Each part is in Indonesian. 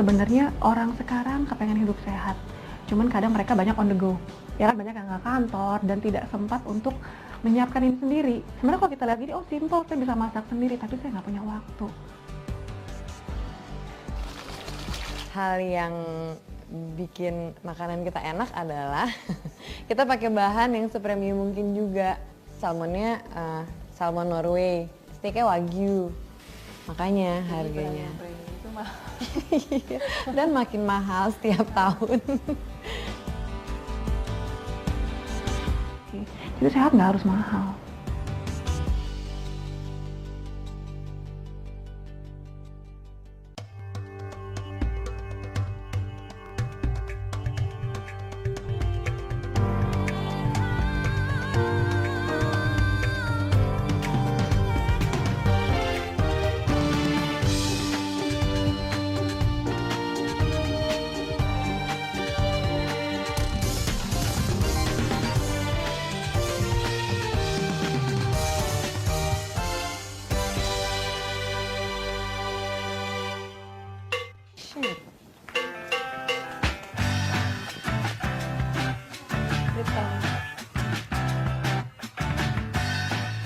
sebenarnya orang sekarang kepengen hidup sehat, cuman kadang mereka banyak on the go. Ya kan, banyak yang nggak kantor dan tidak sempat untuk menyiapkan ini sendiri. Sebenarnya kalau kita lihat gini, oh simple, saya bisa masak sendiri, tapi saya nggak punya waktu. Hal yang bikin makanan kita enak adalah kita pakai bahan yang sepremium mungkin juga. Salmonnya salmon Norway, steaknya Wagyu, makanya harganya. Itu mah. Dan makin mahal setiap tahun. Jadi sehat nggak harus mahal.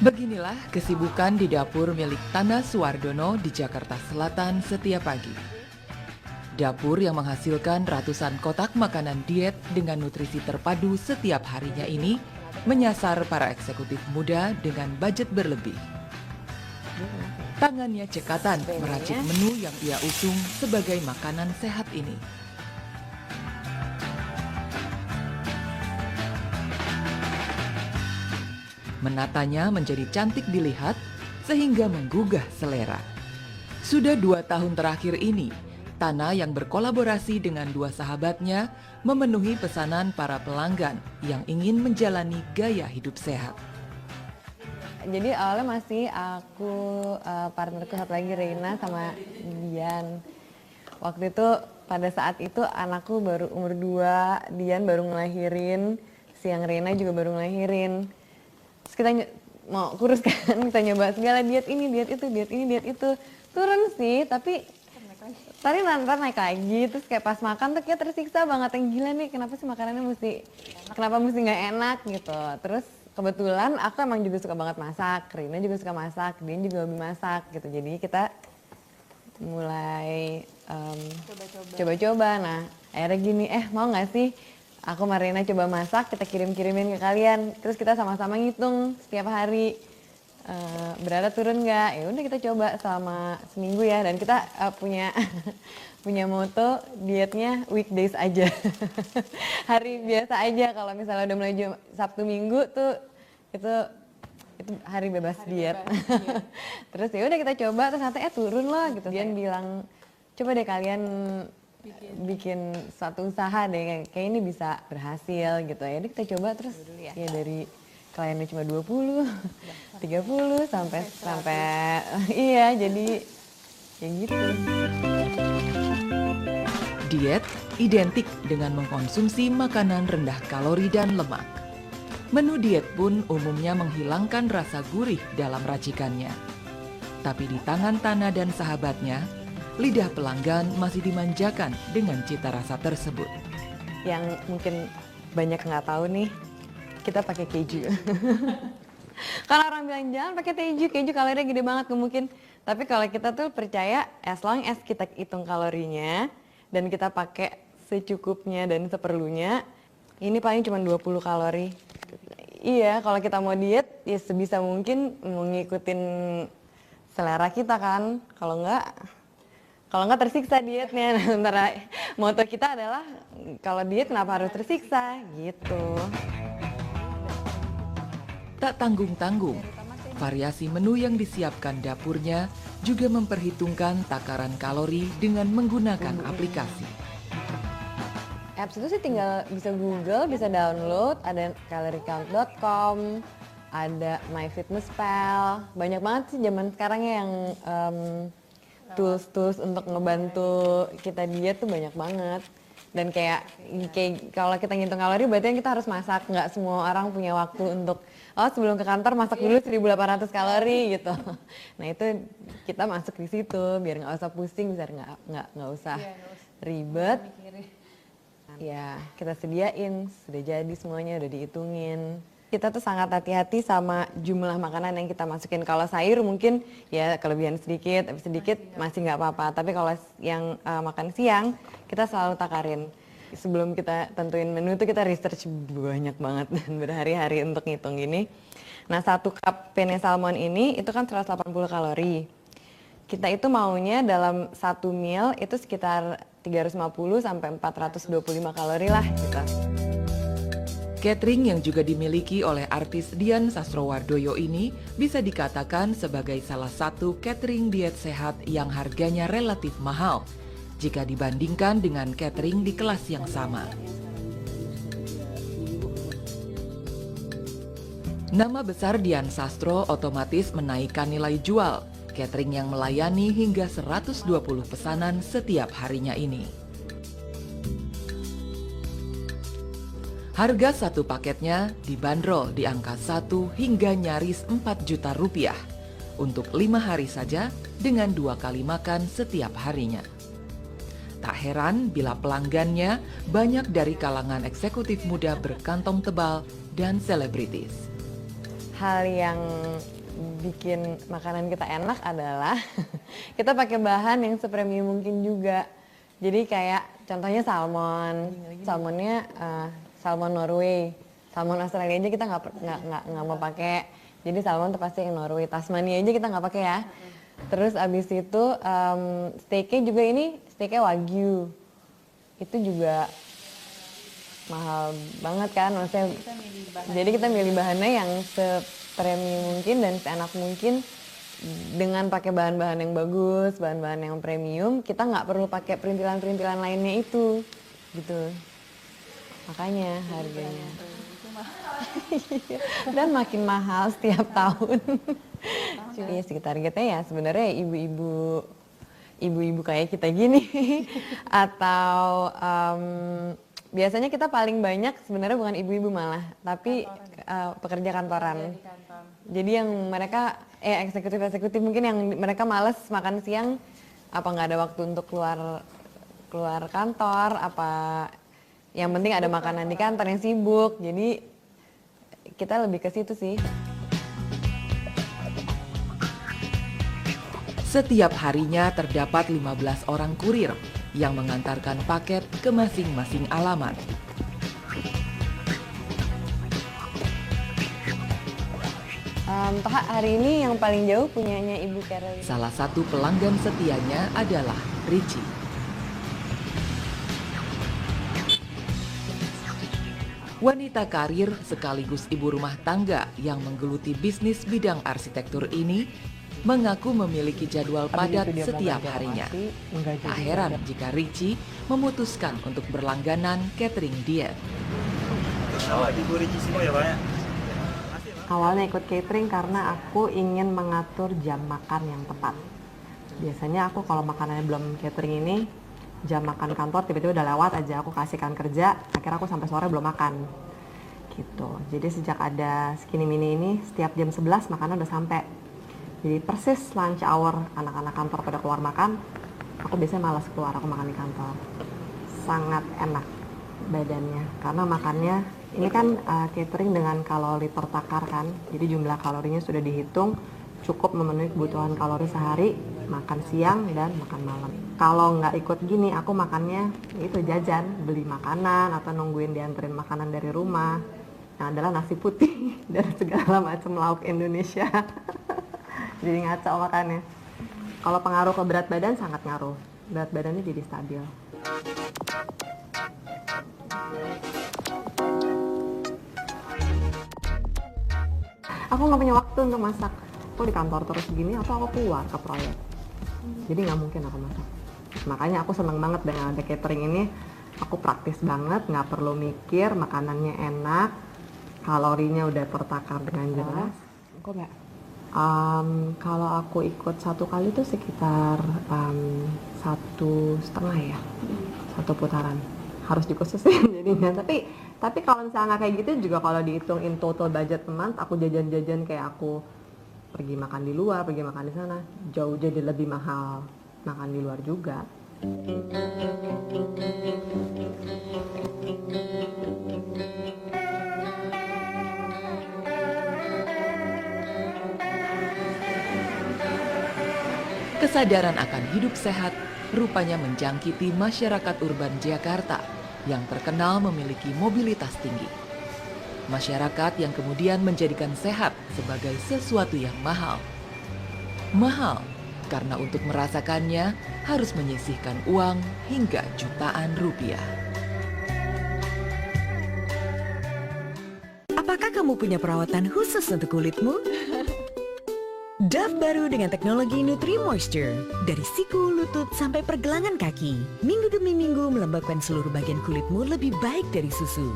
Beginilah kesibukan di dapur milik Tana Suwardono di Jakarta Selatan setiap pagi. Dapur yang menghasilkan ratusan kotak makanan diet dengan nutrisi terpadu setiap harinya ini menyasar para eksekutif muda dengan budget berlebih. Tangannya cekatan meracik menu yang ia usung sebagai makanan sehat ini. Menatanya menjadi cantik dilihat sehingga menggugah selera. Sudah 2 tahun terakhir ini, Tana yang berkolaborasi dengan 2 sahabatnya memenuhi pesanan para pelanggan yang ingin menjalani gaya hidup sehat. Jadi awalnya masih aku, partnerku satu lagi Reina sama Dian. Waktu itu pada saat itu anakku baru umur 2, Dian baru ngelahirin, siang Reina juga baru ngelahirin. Terus kita mau kurus kan, kita nyoba segala diet ini, diet itu, diet ini, diet itu. Turun sih, tapi tadi nanti naik lagi. Terus kayak pas makan tuh kayak tersiksa banget, yang gila nih kenapa sih makanannya kenapa mesti nggak enak gitu. Terus kebetulan aku emang juga suka banget masak, Rina juga suka masak, Dian juga hobi masak gitu. Jadi kita mulai coba-coba. Nah akhirnya gini, mau nggak sih aku sama Rina coba masak, kita kirim-kirimin ke kalian. Terus kita sama-sama ngitung setiap hari berat turun nggak. Ya udah kita coba selama seminggu ya. Dan kita punya punya moto dietnya weekdays aja. Hari biasa aja. Kalau misalnya udah mulai Sabtu Minggu tuh itu hari bebas diet. Terus ya udah kita coba, terus nanti turun loh gitu. Dian bilang coba deh kalian bikin suatu usaha deh, kayak ini bisa berhasil gitu ya. Jadi kita coba terus ya dari kliennya cuma 20, 30 sampai iya jadi kayak gitu. Diet identik dengan mengkonsumsi makanan rendah kalori dan lemak. Menu diet pun umumnya menghilangkan rasa gurih dalam racikannya. Tapi di tangan Tana dan sahabatnya, lidah pelanggan masih dimanjakan dengan cita rasa tersebut. Yang mungkin banyak nggak tahu nih, kita pakai keju. Kalau orang bilang jangan pakai keju kalorinya gede banget mungkin. Tapi kalau kita tuh percaya, as long as kita hitung kalorinya dan kita pakai secukupnya dan seperlunya, ini paling cuma 20 kalori. Iya, kalau kita mau diet, ya sebisa mungkin ngikutin selera kita kan. Kalau nggak tersiksa dietnya. Nah, sementara moto kita adalah kalau diet kenapa harus tersiksa gitu. Tak tanggung-tanggung, variasi menu yang disiapkan dapurnya juga memperhitungkan takaran kalori dengan menggunakan aplikasi. Apps itu sih tinggal bisa Google, bisa download, ada caloriecount.com, ada MyFitnessPal. Banyak banget sih zaman sekarang ya yang tools untuk ngebantu kita diet tuh banyak banget. Dan kayak kalau kita ngitung kalori berarti kita harus masak. Nggak semua orang punya waktu untuk sebelum ke kantor masak dulu 1.800 kalori gitu. Nah itu kita masuk di situ biar nggak usah pusing, biar nggak usah ribet. Ya, kita sediain, sudah jadi semuanya, udah dihitungin. Kita tuh sangat hati-hati sama jumlah makanan yang kita masukin. Kalau sayur mungkin ya kelebihan sedikit, tapi sedikit masih nggak apa-apa. Tapi kalau yang makan siang, kita selalu takarin. Sebelum kita tentuin menu tuh kita research banyak banget dan berhari-hari untuk ngitung ini. Nah, 1 cup penne salmon ini itu kan 180 kalori. Kita itu maunya dalam 1 meal itu sekitar 350 sampai 425 kalori lah gitu. Catering yang juga dimiliki oleh artis Dian Sastrowardoyo ini bisa dikatakan sebagai salah satu catering diet sehat yang harganya relatif mahal jika dibandingkan dengan catering di kelas yang sama. Nama besar Dian Sastro otomatis menaikkan nilai jual catering yang melayani hingga 120 pesanan setiap harinya ini. Harga satu paketnya dibanderol di angka 1 hingga nyaris 4 juta rupiah untuk 5 hari saja dengan 2 kali makan setiap harinya. Tak heran bila pelanggannya banyak dari kalangan eksekutif muda berkantong tebal dan selebritis. Hal yang bikin makanan kita enak adalah kita pakai bahan yang sepremium mungkin juga. Jadi kayak contohnya salmon, salmonnya salmon Norway, salmon Australia aja kita nggak mau pakai. Jadi salmon tuh pasti yang Norway, Tasmania aja kita nggak pakai ya. Terus abis itu steaknya juga ini steaknya Wagyu, itu juga mahal banget kan, maksudnya. Jadi kita milih bahannya yang sepremium mungkin dan seenak mungkin dengan pakai bahan-bahan yang bagus, bahan-bahan yang premium. Kita nggak perlu pakai perintilan-perintilan lainnya itu, gitu. Makanya harganya dan makin mahal setiap tahun. Iya sih, targetnya ya sebenarnya ibu-ibu kayak kita gini atau biasanya kita paling banyak sebenarnya bukan ibu-ibu malah, tapi pekerja kantoran. Jadi yang mereka eksekutif mungkin yang mereka malas makan siang, apa nggak ada waktu untuk keluar kantor, apa yang penting ada makanan di kantor yang sibuk. Jadi kita lebih ke situ sih. Setiap harinya terdapat 15 orang kurir yang mengantarkan paket ke masing-masing alamat. Toha, hari ini yang paling jauh punyanya Ibu Carolina. Salah satu pelanggan setianya adalah Richie. Wanita karir sekaligus ibu rumah tangga yang menggeluti bisnis bidang arsitektur ini mengaku memiliki jadwal padat setiap harinya. Tak heran jika Richie memutuskan untuk berlangganan catering diet. Awalnya ikut catering karena aku ingin mengatur jam makan yang tepat. Biasanya aku kalau makanannya belum catering ini, jam makan kantor tiba-tiba udah lewat aja, aku kasihkan kerja, akhirnya aku sampai sore belum makan gitu. Jadi sejak ada Skinny Mini ini, setiap jam 11 makanan udah sampai. Jadi persis lunch hour anak-anak kantor pada keluar makan, aku biasanya malas keluar, aku makan di kantor. Sangat enak badannya karena makannya ini kan catering dengan kalori per takar kan, jadi jumlah kalorinya sudah dihitung, cukup memenuhi kebutuhan kalori sehari, makan siang dan makan malam. Kalau nggak ikut gini, aku makannya itu jajan, beli makanan atau nungguin dianterin makanan dari rumah. Yang adalah nasi putih dan segala macam lauk Indonesia. Jadi ngaco makannya. Kalau pengaruh ke berat badan sangat ngaruh, berat badannya jadi stabil. Aku nggak punya waktu untuk masak. Aku di kantor terus gini atau aku keluar ke proyek. Jadi nggak mungkin aku masak. Makanya aku seneng banget dengan ada catering ini. Aku praktis banget, nggak perlu mikir, makanannya enak, kalorinya udah tertakar dengan jelas. Kok nggak? Kalau aku ikut satu kali tuh sekitar 1,5 ya, satu putaran. Harus dikhususin jadinya. Tapi kalau misalnya nggak kayak gitu juga, kalau dihitung in total budget month, aku jajan-jajan kayak aku pergi makan di luar, pergi makan di sana, jauh jadi lebih mahal makan di luar juga. Kesadaran akan hidup sehat rupanya menjangkiti masyarakat urban Jakarta yang terkenal memiliki mobilitas tinggi. Masyarakat yang kemudian menjadikan sehat sebagai sesuatu yang mahal. Mahal karena untuk merasakannya harus menyisihkan uang hingga jutaan rupiah. Apakah kamu punya perawatan khusus untuk kulitmu? Dove baru dengan teknologi Nutri Moisture. Dari siku, lutut, sampai pergelangan kaki. Minggu demi minggu melembabkan seluruh bagian kulitmu lebih baik dari susu.